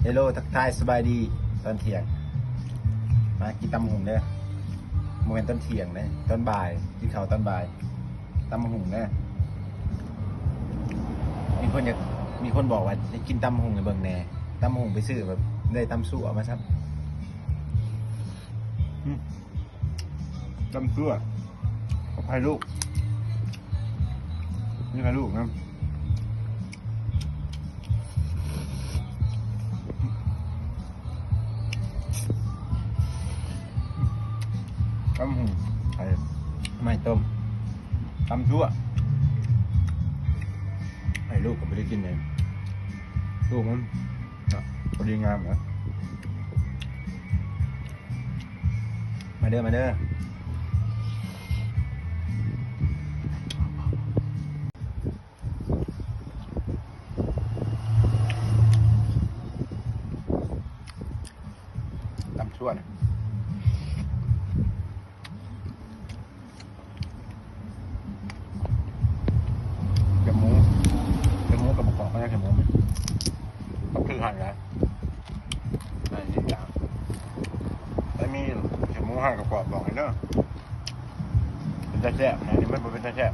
ฮลโลทักทายสบายดีตอนเที่ยงมากินตำหุงเด้อโมเมนต์ตอนเที่ยงเลยตอนบ่ายกินข้าวตอนบ่ายตำหุงเด้อมีคนบอกว่าจะกินตำหุงในเบิ่งแน่ตำหุงไปซื้อแบบได้ตำสู้เอามาครับตำซั่วขอพายลูกนี่พายลูกนะตำหุงไข่ไม่ต้มตำซั่วให้ลูกก็ไม่ได้กินเองลูกมันพอดีงามนะมาเด้อตำซั่วนะเก็บหมูกับหมูกรอบก็ได้เก็บหมูมันต้องคือหั่นแล้วอันนี้อย่างแต่มีเก็บหมูหั่นกับกรอบบอกให้เนอะเป็นตาแซ่บนะนี่ไม่เป็นตาแซ่บ